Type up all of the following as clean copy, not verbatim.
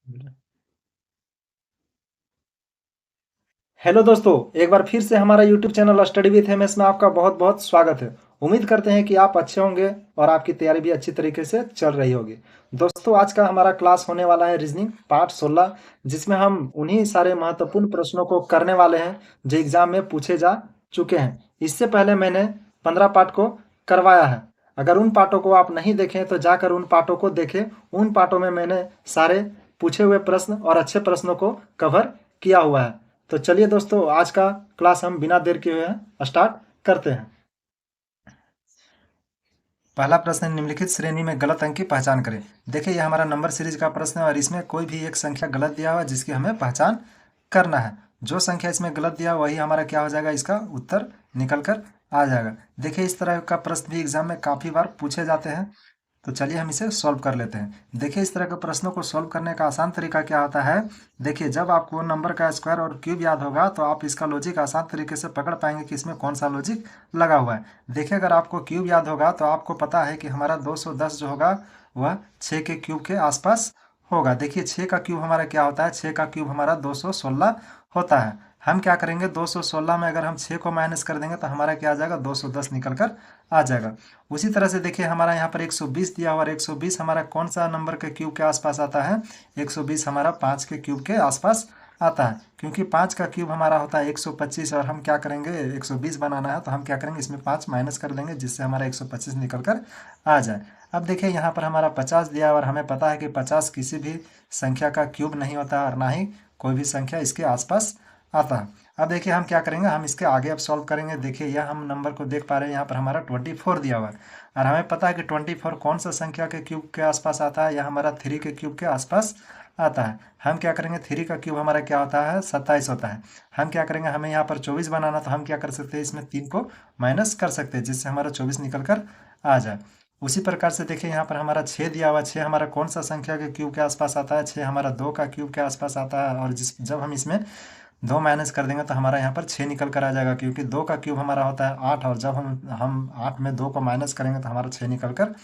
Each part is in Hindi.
हेलो दोस्तों, एक बार फिर से हमारा YouTube channel study with MS में आपका बहुत बहुत स्वागत है। उम्मीद करते हैं कि आप अच्छे होंगे और आपकी तैयारी भी अच्छी तरीके से चल रही होगी। दोस्तों, आज का हमारा क्लास होने वाला है रीजनिंग पार्ट 16, जिसमें हम उन्हीं सारे महत्वपूर्ण प्रश्नों को करने वाले हैं जो एग्जाम में पूछे जा चुके हैं। इससे पहले मैंने 15 पार्ट को करवाया है। अगर उन पार्टों को आप नहीं देखें तो जाकर उन पार्टों को देखें। उन पार्टों में मैंने सारे पूछे हुए प्रश्न और अच्छे प्रश्नों को कवर किया हुआ है। तो चलिए दोस्तों, आज का क्लास हम बिना देर किए हुए स्टार्ट करते हैं। पहला प्रश्न, निम्नलिखित श्रेणी में गलत अंक की पहचान करें। देखिए, यह हमारा नंबर सीरीज का प्रश्न है और इसमें कोई भी एक संख्या गलत दिया हुआ है जिसकी हमें पहचान करना है। जो संख्या इसमें गलत दिया वही हमारा क्या हो जाएगा, इसका उत्तर निकल कर आ जाएगा। देखिए, इस तरह का प्रश्न भी एग्जाम में काफ़ी बार पूछे जाते हैं। तो चलिए हम इसे सॉल्व कर लेते हैं। देखिए, इस तरह के प्रश्नों को सॉल्व करने का आसान तरीका क्या होता है। देखिए, जब आपको नंबर का स्क्वायर और क्यूब याद होगा तो आप इसका लॉजिक आसान तरीके से पकड़ पाएंगे कि इसमें कौन सा लॉजिक लगा हुआ है। देखिए, अगर आपको क्यूब याद होगा तो आपको पता है कि हमारा 210 जो होगा वह 6 के क्यूब के आसपास होगा। देखिए, 6 का क्यूब हमारा क्या होता है, 6 का क्यूब हमारा 216 होता है। हम क्या करेंगे, 216 में अगर हम 6 को माइनस कर देंगे तो हमारा क्या आ जाएगा, 210 निकल कर आ जाएगा। उसी तरह से देखिए, हमारा यहाँ पर 120 दिया हुआ है। 120 हमारा कौन सा नंबर के क्यूब के आसपास आता है, 120 हमारा 5 के क्यूब के आसपास आता है। क्योंकि 5 का क्यूब हमारा होता है 125 और हम क्या करेंगे, 120 बनाना है तो हम क्या करेंगे, इसमें 5 माइनस कर देंगे जिससे हमारा 125 निकल कर आ जाए। अब देखिए, यहाँ पर हमारा 50 दिया हुआ और हमें पता है कि 50 किसी भी संख्या का क्यूब नहीं होता और ना ही कोई भी संख्या इसके आसपास आता है। अब देखिए, हम क्या करेंगे, हम इसके आगे अब सॉल्व करेंगे। देखिए, यह हम नंबर को देख पा रहे हैं, यहाँ पर हमारा 24 दिया हुआ है और हमें पता है कि 24 कौन सा संख्या के क्यूब के आसपास आता है, यह हमारा 3 के क्यूब के आसपास आता है। हम क्या करेंगे, 3 का क्यूब हमारा क्या होता है, 27 होता है। हम क्या करेंगे, हमें यहाँ पर 24 बनाना, तो हम क्या कर सकते हैं, इसमें 3 को माइनस कर सकते हैं जिससे हमारा 24 निकल कर आ जाए। उसी प्रकार से देखिए, यहाँ पर हमारा 6 दिया हुआ। 6 हमारा कौन सा संख्या के क्यूब के आसपास आता है, 6 हमारा 2 का क्यूब के आसपास आता है और जब हम इसमें 2 माइनस कर देंगे तो हमारा यहाँ पर 6 निकल कर आ जाएगा। क्योंकि 2 का क्यूब हमारा होता है 8 और जब हम 8 में 2 को माइनस करेंगे तो हमारा 6 निकल कर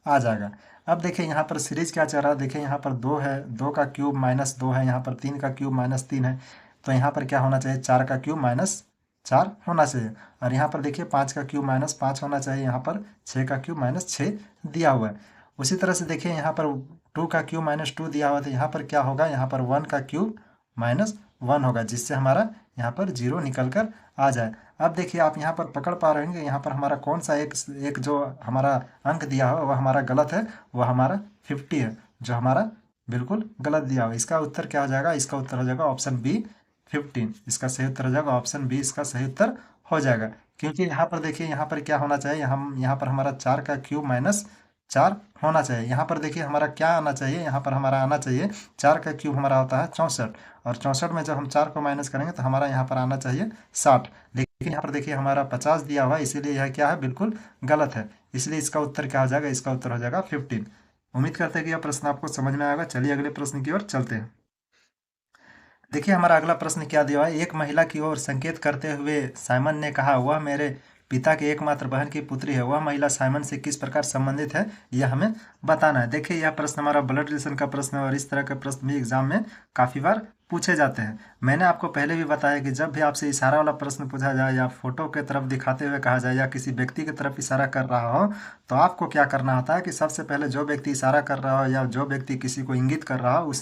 आ जाएगा। अब देखिए, यहाँ पर सीरीज क्या चल रहा है। देखिए, यहाँ पर 2 है, 2 का क्यूब माइनस 2 है, यहाँ पर 3 का क्यूब माइनस 3 है। तो यहाँ पर क्या होना चाहिए, 4 का क्यूब माइनस 4 होना चाहिए। और यहाँ पर देखिए, 5 का क्यूब माइनस 5 होना चाहिए। यहाँ पर 6 का क्यूब माइनस 6 दिया हुआ है। उसी तरह से देखिए, यहाँ पर 2 का क्यूब माइनस 2 दिया हुआ है। तो यहाँ पर क्या होगा, यहाँ पर 1 का क्यूब माइनस 1 होगा जिससे हमारा यहाँ पर 0 निकल कर आ जाए। अब देखिए, आप यहाँ पर पकड़ पा रहे हैं यहाँ पर हमारा कौन सा एक एक जो हमारा अंक दिया हो वह हमारा गलत है, वह हमारा 50 है जो हमारा बिल्कुल गलत दिया हुआ। इसका उत्तर क्या हो जाएगा, इसका उत्तर हो जाएगा ऑप्शन बी 15। इसका सही उत्तर हो जाएगा ऑप्शन बी, इसका सही उत्तर हो जाएगा। क्योंकि यहाँ पर देखिए, यहाँ पर क्या होना चाहिए, हम यहाँ पर हमारा 4 का क्यूब माइनस 4 होना चाहिए। यहाँ पर देखिए, हमारा क्या आना चाहिए, यहाँ पर हमारा आना चाहिए 4 का क्यूब हमारा होता है 64 और 64 में जब हम 4 को माइनस करेंगे तो हमारा यहाँ पर आना चाहिए 60। लेकिन यहाँ पर देखिए, हमारा 50 दिया हुआ है, इसीलिए यह क्या है, बिल्कुल गलत है। इसलिए इसका उत्तर क्या हो जाएगा, इसका उत्तर हो जाएगा 15। उम्मीद करते हैं कि यह प्रश्न आपको समझ में आएगा। चलिए अगले प्रश्न की ओर चलते हैं। देखिए, हमारा अगला प्रश्न क्या दिया हुआ है। एक महिला की ओर संकेत करते हुए साइमन ने कहा, वह मेरे पिता के एकमात्र बहन की पुत्री है। वह महिला साइमन से किस प्रकार संबंधित है, यह हमें बताना है। देखिए, यह प्रश्न हमारा ब्लड रिलेशन का प्रश्न है और इस तरह के प्रश्न भी एग्जाम में काफ़ी बार पूछे जाते हैं। मैंने आपको पहले भी बताया कि जब भी आपसे इशारा वाला प्रश्न पूछा जाए या फोटो के तरफ दिखाते हुए कहा जाए या किसी व्यक्ति की तरफ इशारा कर रहा हो, तो आपको क्या करना होता है कि सबसे पहले जो व्यक्ति इशारा कर रहा हो या जो व्यक्ति किसी को इंगित कर रहा हो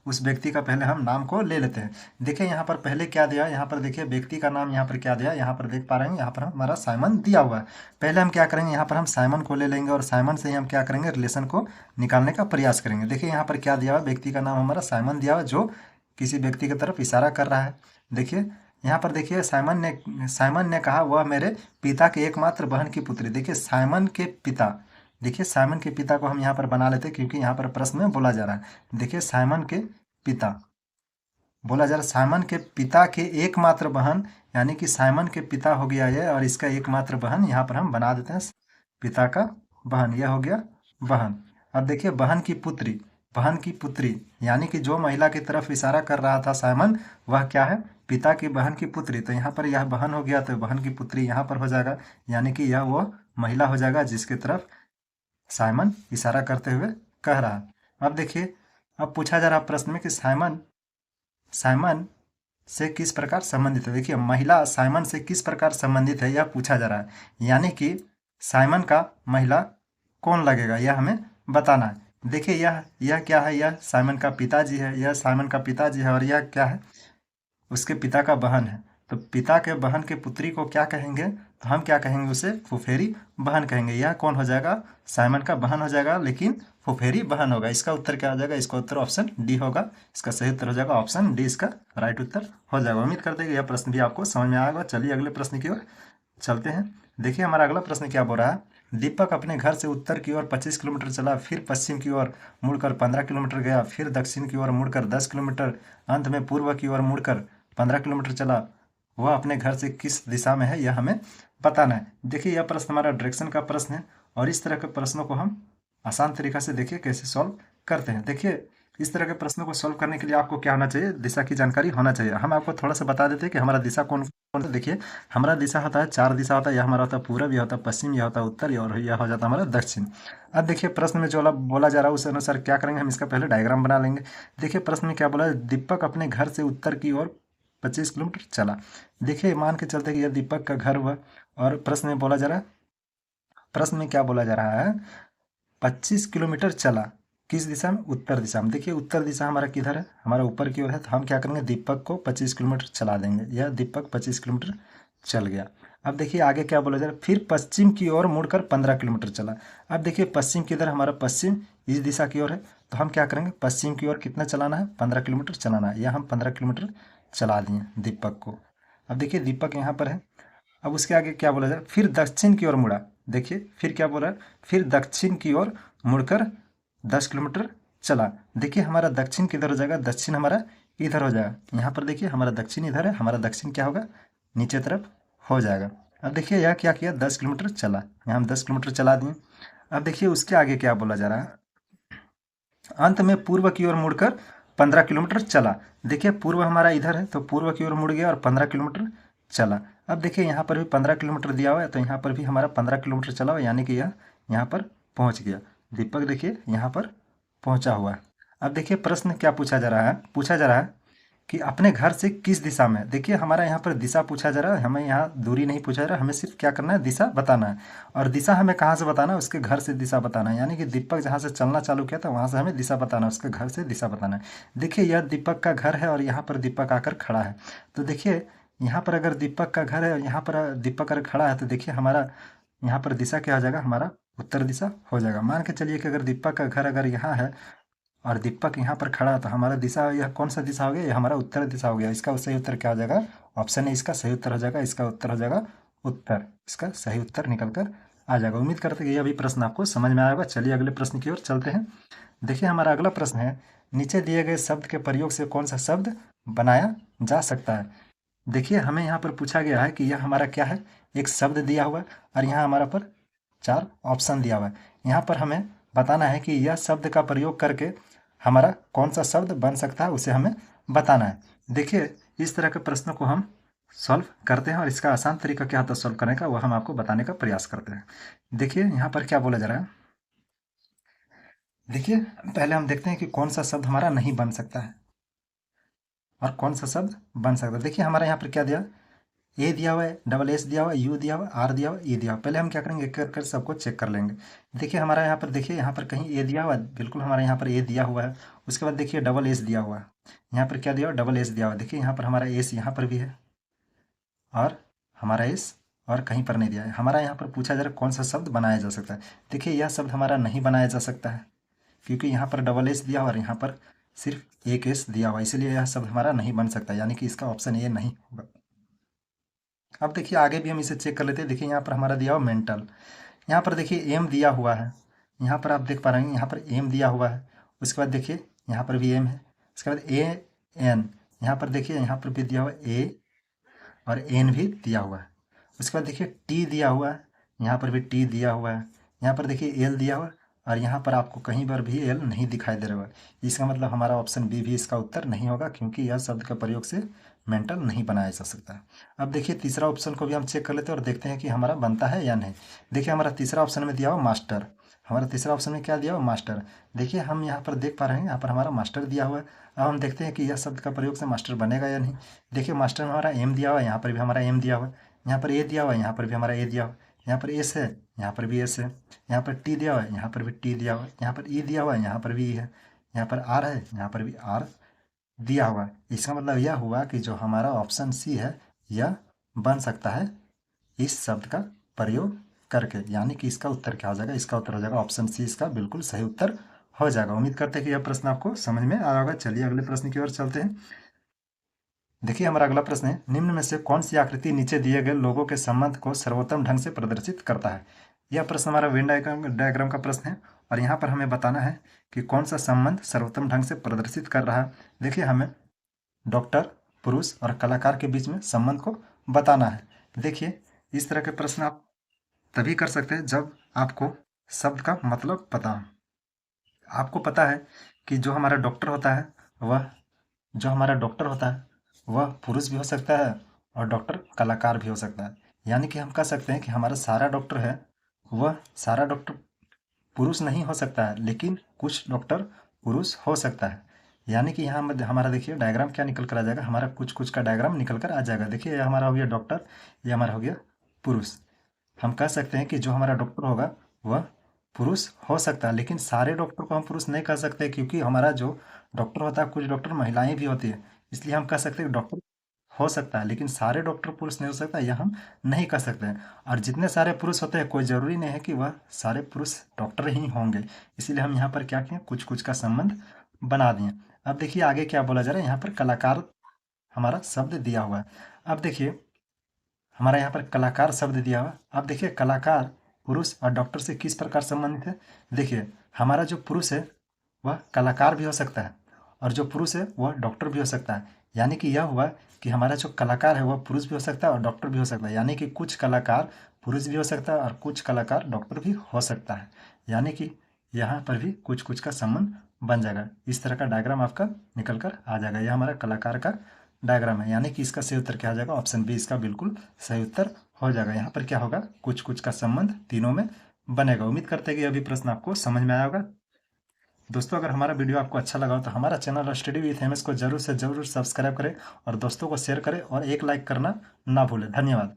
उस व्यक्ति का पहले हम नाम को ले लेते हैं। देखिए, यहाँ पर पहले क्या दिया है, यहाँ पर देखिए व्यक्ति का नाम यहाँ पर क्या दिया है, यहाँ पर देख पा रहे हैं, यहाँ पर हमारा साइमन दिया हुआ है। पहले हम क्या करेंगे, यहाँ पर हम साइमन को ले लेंगे और साइमन से ही हम क्या करेंगे, रिलेशन को निकालने का प्रयास करेंगे। देखिए, यहाँ पर क्या दिया हुआ है, व्यक्ति का नाम हमारा साइमन दिया हुआ है जो किसी व्यक्ति की तरफ इशारा कर रहा है। देखिए, यहाँ पर देखिए, साइमन ने कहा, वह मेरे पिता के एकमात्र बहन की पुत्री। देखिए, साइमन के पिता, देखिए साइमन के पिता को हम यहाँ पर बना लेते हैं क्योंकि यहाँ पर प्रश्न में बोला जा रहा है। देखिए, साइमन के पिता बोला जा रहा है, साइमन के पिता के एकमात्र बहन, यानी कि साइमन के पिता हो गया ये और इसका एकमात्र बहन यहाँ पर हम बना देते हैं पिता का बहन, यह हो गया बहन। अब देखिए, बहन की पुत्री यानी कि जो महिला की तरफ इशारा कर रहा था साइमन, वह क्या है, पिता की बहन की पुत्री। तो यहाँ पर यह बहन हो गया तो बहन की पुत्री यहाँ पर हो जाएगा, यानी कि यह वो महिला हो जाएगा जिसकी तरफ साइमन इशारा करते हुए कह रहा है। अब देखिए, अब पूछा जा रहा प्रश्न में कि साइमन साइमन से किस प्रकार संबंधित है। देखिए महिला साइमन से किस प्रकार संबंधित है यह पूछा जा रहा है, यानी कि साइमन का महिला कौन लगेगा यह हमें बताना है। देखिए यह क्या है, यह साइमन का पिताजी है, यह साइमन का पिताजी है, और यह क्या है, उसके पिता का बहन है। तो पिता के बहन के पुत्री को क्या कहेंगे, तो हम क्या कहेंगे, उसे फुफेरी बहन कहेंगे। यह कौन हो जाएगा, साइमन का बहन हो जाएगा, लेकिन फुफेरी बहन होगा। इसका उत्तर क्या हो जाएगा, इसका उत्तर ऑप्शन डी होगा। इसका सही उत्तर हो जाएगा ऑप्शन डी, इसका राइट उत्तर हो जाएगा। उम्मीद करते हैं कि यह प्रश्न भी आपको समझ में आएगा। चलिए अगले प्रश्न की ओर चलते हैं। देखिए हमारा अगला प्रश्न क्या बोल रहा है, दीपक अपने घर से उत्तर की ओर 25 किलोमीटर चला, फिर पश्चिम की ओर मुड़कर 15 किलोमीटर गया, फिर दक्षिण की ओर मुड़कर 10 किलोमीटर, अंत में पूर्व की ओर मुड़कर 15 किलोमीटर चला। वह अपने घर से किस दिशा में है यह हमें बताना है। देखिए यह प्रश्न हमारा डायरेक्शन का प्रश्न है, और इस तरह के प्रश्नों को हम आसान तरीका से देखिए कैसे सॉल्व करते हैं। देखिए इस तरह के प्रश्नों को सॉल्व करने के लिए आपको क्या होना चाहिए, दिशा की जानकारी होना चाहिए। हम आपको थोड़ा सा बता देते हैं कि हमारा दिशा कौन कौन सा। देखिए हमारा दिशा होता है, 4 दिशा होता है। यह हमारा होता है पूरब, यह होता है पश्चिम, यह होता है उत्तर, और यह हो जाता है हमारा दक्षिण। अब देखिए प्रश्न में जो बोला जा रहा है उस अनुसार क्या करेंगे, हम इसका पहले डायग्राम बना लेंगे। देखिए प्रश्न में क्या बोला है, दीपक अपने घर से उत्तर की ओर 25 किलोमीटर चला। देखिए मान के चलते कि यह दीपक का घर हुआ, और प्रश्न में बोला जा रहा है, प्रश्न में क्या बोला जा रहा है, 25 किलोमीटर चला किस दिशा में, उत्तर दिशा में। देखिए उत्तर दिशा हमारा किधर है, हमारा ऊपर की ओर है। तो हम क्या करेंगे, दीपक को 25 किलोमीटर चला देंगे। यह दीपक 25 किलोमीटर चल गया। अब देखिए आगे क्या बोला जा रहा है, फिर पश्चिम की ओर मुड़कर 15 किलोमीटर चला। अब देखिए पश्चिम किधर, हमारा पश्चिम इस दिशा की ओर है। तो हम क्या करेंगे, पश्चिम की ओर कितना चलाना है, 15 किलोमीटर चलाना है। यह हम 15 किलोमीटर चला दिए दीपक को। अब देखिए दीपक यहाँ पर है। अब उसके आगे क्या बोला जाए, फिर दक्षिण की ओर मुड़ा। देखिए फिर क्या बोला है, फिर दक्षिण की ओर मुड़कर 10 किलोमीटर चला। देखिए हमारा दक्षिण किधर हो जाएगा, दक्षिण हमारा इधर हो जाएगा। यहाँ पर देखिए हमारा दक्षिण इधर है, हमारा दक्षिण क्या होगा, नीचे तरफ हो जाएगा। अब देखिए यह क्या किया, 10 किलोमीटर चला। यहाँ हम 10 किलोमीटर चला दिए। अब देखिए उसके आगे क्या बोला जा रहा है, अंत में पूर्व की ओर मुड़कर 15 किलोमीटर चला। देखिए पूर्व हमारा इधर है, तो पूर्व की ओर मुड़ गया और 15 किलोमीटर चला। अब देखिए यहाँ पर भी 15 किलोमीटर दिया हुआ है, तो यहाँ पर भी हमारा 15 किलोमीटर चला हुआ, यानी कि यह यहाँ पर पहुँच गया। दीपक देखिए यहाँ पर पहुँचा हुआ है। अब देखिए प्रश्न क्या पूछा जा रहा है, पूछा जा रहा है कि अपने घर से किस दिशा में। देखिए हमारा यहाँ पर दिशा पूछा जा रहा है, हमें यहाँ दूरी नहीं पूछा जा रहा है, हमें सिर्फ क्या करना है, दिशा बताना है। और दिशा हमें कहाँ से बताना है, उसके घर से दिशा बताना है। यानी कि दीपक जहाँ से चलना चालू किया था वहाँ से हमें दिशा बताना है, उसके घर से दिशा बताना है। देखिए यह दीपक का घर है, और यहाँ पर दीपक आकर खड़ा है। तो देखिए यहाँ पर अगर दीपक का घर है और यहाँ पर दीपक अगर खड़ा है, तो देखिए हमारा यहाँ पर दिशा क्या हो जाएगा, हमारा उत्तर दिशा हो जाएगा। मान के चलिए कि अगर दीपक का घर अगर यहाँ है और दीपक यहाँ पर खड़ा है, तो हमारा दिशा यह कौन सा दिशा हो गया, यह हमारा उत्तर दिशा हो गया। इसका सही उत्तर क्या हो जाएगा, ऑप्शन है इसका सही उत्तर हो जाएगा। इसका उत्तर हो जाएगा उत्तर, इसका सही उत्तर निकल कर आ जाएगा। उम्मीद करते हैं कि यह भी प्रश्न आपको समझ में आएगा। चलिए अगले प्रश्न की ओर चलते हैं। देखिए हमारा अगला प्रश्न है, नीचे दिए गए शब्द के प्रयोग से कौन सा शब्द बनाया जा सकता है। देखिए हमें यहाँ पर पूछा गया है कि यह हमारा क्या है, एक शब्द दिया हुआ है, और यहाँ हमारा पर 4 ऑप्शन दिया हुआ है। यहाँ पर हमें बताना है कि यह शब्द का प्रयोग करके हमारा कौन सा शब्द बन सकता है, उसे हमें बताना है। देखिए इस तरह के प्रश्नों को हम सॉल्व करते हैं, और इसका आसान तरीका क्या होता है सॉल्व करने का, वह हम आपको बताने का प्रयास करते हैं। देखिए यहाँ पर क्या बोला जा रहा है, देखिए पहले हम देखते हैं कि कौन सा शब्द हमारा नहीं बन सकता है और कौन सा शब्द बन सकता है। देखिए हमारा यहाँ पर क्या दिया, ए दिया हुआ है, डबल एस दिया हुआ है, यू दिया हुआ है, आर दिया हुआ है, ई दिया हुआ है। पहले हम क्या करेंगे, एक कर सबको चेक कर लेंगे। देखिए हमारा यहाँ पर देखिए यहाँ पर कहीं ए दिया हुआ है, बिल्कुल हमारे यहाँ पर ए दिया हुआ है। उसके बाद देखिए डबल एस दिया हुआ है, यहाँ पर क्या दिया हुआ, डबल एस दिया हुआ है। देखिए यहाँ पर हमारा एस यहाँ पर भी है, और हमारा एस और कहीं पर नहीं दिया है। हमारा यहाँ पर पूछा जा रहा है कौन सा शब्द बनाया जा सकता है। देखिए यह शब्द हमारा नहीं बनाया जा सकता है, क्योंकि यहाँ पर डबल एस दिया हुआ और यहाँ पर सिर्फ एक एस दिया हुआ, इसलिए यह शब्द हमारा नहीं बन सकता, यानी कि इसका ऑप्शन ए नहीं होगा। अब देखिए आगे भी हम इसे चेक कर लेते हैं। देखिए यहाँ पर हमारा दिया हुआ मेंटल, यहाँ पर देखिए एम दिया हुआ है, यहाँ पर आप देख पा रहे हैं यहाँ पर एम दिया हुआ है। उसके बाद देखिए यहाँ पर भी एम है। उसके बाद ए एन, यहाँ पर देखिए यहाँ पर भी दिया हुआ ए और एन भी दिया हुआ है। उसके बाद देखिए टी दिया हुआ है, यहाँ पर भी टी दिया हुआ है। यहाँ पर देखिए एल दिया हुआ है, और यहाँ पर आपको कहीं पर भी एल नहीं दिखाई दे रहा है। इसका मतलब हमारा ऑप्शन बी भी इसका उत्तर नहीं होगा, क्योंकि यह शब्द का प्रयोग से मेंटल नहीं बनाया जा सकता है। अब देखिए तीसरा ऑप्शन को भी हम चेक कर लेते हैं और देखते हैं कि हमारा बनता है या नहीं। देखिए हमारा तीसरा ऑप्शन में दिया हुआ मास्टर, हमारा तीसरा ऑप्शन में क्या दिया हुआ, मास्टर। देखिए हम यहाँ पर देख पा रहे हैं, यहाँ पर हमारा मास्टर दिया हुआ है। अब हम देखते हैं कि यह शब्द का प्रयोग से मास्टर बनेगा या नहीं। देखिए मास्टर में हमारा एम दिया हुआ है, यहाँ पर भी हमारा एम दिया हुआ है। यहाँ पर ए दिया हुआ है, यहाँ पर भी हमारा ए दिया हुआ है। यहाँ पर एस है, यहाँ पर भी एस है। यहाँ पर टी दिया हुआ है, यहाँ पर भी टी दिया हुआ है। यहाँ पर ई दिया हुआ है, यहाँ पर भी ई है। यहाँ पर आर है, यहाँ पर भी आर दिया हुआ है। इसका मतलब यह हुआ कि जो हमारा ऑप्शन सी है यह बन सकता है इस शब्द का प्रयोग करके, यानी कि इसका उत्तर क्या हो जाएगा, इसका उत्तर हो जाएगा ऑप्शन सी, इसका बिल्कुल सही उत्तर हो जाएगा। उम्मीद करते हैं कि यह प्रश्न आपको समझ में आया होगा। चलिए अगले प्रश्न की ओर चलते हैं। देखिए हमारा अगला प्रश्न है, निम्न में से कौन सी आकृति नीचे दिए गए लोगों के संबंध को सर्वोत्तम ढंग से प्रदर्शित करता है। यह प्रश्न हमारा वेन डायग्राम का प्रश्न है और यहाँ पर हमें बताना है कि कौन सा संबंध सर्वोत्तम ढंग से प्रदर्शित कर रहा है। देखिए हमें डॉक्टर, पुरुष और कलाकार के बीच में संबंध को बताना है। देखिए इस तरह के प्रश्न आप तभी कर सकते हैं जब आपको शब्द का मतलब पता हो। आपको पता है कि जो हमारा डॉक्टर होता है वह पुरुष भी हो सकता है और डॉक्टर कलाकार भी हो सकता है। यानी कि हम कह सकते हैं कि हमारा सारा डॉक्टर है वह सारा डॉक्टर पुरुष नहीं हो सकता है, लेकिन कुछ डॉक्टर पुरुष हो सकता है। यानी कि यहाँ हमारा देखिए डायग्राम क्या निकल कर आ जाएगा, हमारा कुछ कुछ का डायग्राम निकल कर आ जाएगा। देखिए ये हमारा हो गया डॉक्टर, ये हमारा हो गया पुरुष। हम कह सकते हैं कि जो हमारा डॉक्टर होगा वह पुरुष हो सकता है, लेकिन सारे डॉक्टर को हम पुरुष नहीं कह सकते, क्योंकि हमारा जो डॉक्टर होता है कुछ डॉक्टर महिलाएं भी होती है। इसलिए हम कह सकते हैं डॉक्टर हो सकता है, लेकिन सारे डॉक्टर पुरुष नहीं हो सकता, यह हम नहीं कह सकते हैं। और जितने सारे पुरुष होते हैं कोई ज़रूरी नहीं है कि वह सारे पुरुष डॉक्टर ही होंगे। इसीलिए हम यहाँ पर क्या किए, कुछ कुछ का संबंध बना दिए। अब देखिए आगे क्या बोला जा रहा है, यहाँ पर कलाकार हमारा शब्द दिया हुआ है। अब देखिए हमारा यहाँ पर कलाकार शब्द दिया हुआ। अब देखिए कलाकार पुरुष और डॉक्टर से किस प्रकार संबंधित है। देखिए हमारा जो पुरुष है वह कलाकार भी हो सकता है और जो पुरुष है वह डॉक्टर भी हो सकता है। यानी कि यह हुआ कि हमारा जो कलाकार है वह पुरुष भी हो सकता है और डॉक्टर भी हो सकता है। यानी कि कुछ कलाकार पुरुष भी हो सकता है और कुछ कलाकार डॉक्टर भी हो सकता है। यानी कि यहाँ पर भी कुछ कुछ का संबंध बन जाएगा। इस तरह का डायग्राम आपका निकल कर आ जाएगा। यह हमारा कलाकार का डायग्राम है, यानी कि इसका सही उत्तर क्या हो जाएगा, ऑप्शन बी इसका बिल्कुल सही उत्तर हो जाएगा। यहाँ पर क्या होगा, कुछ कुछ का संबंध तीनों में बनेगा। उम्मीद करते हैं कि यह भी प्रश्न आपको समझ में आया होगा। दोस्तों अगर हमारा वीडियो आपको अच्छा लगा हो तो हमारा चैनल स्टडी विथ एमएस को जरूर से जरूर सब्सक्राइब करें और दोस्तों को शेयर करें और एक लाइक करना ना भूलें। धन्यवाद।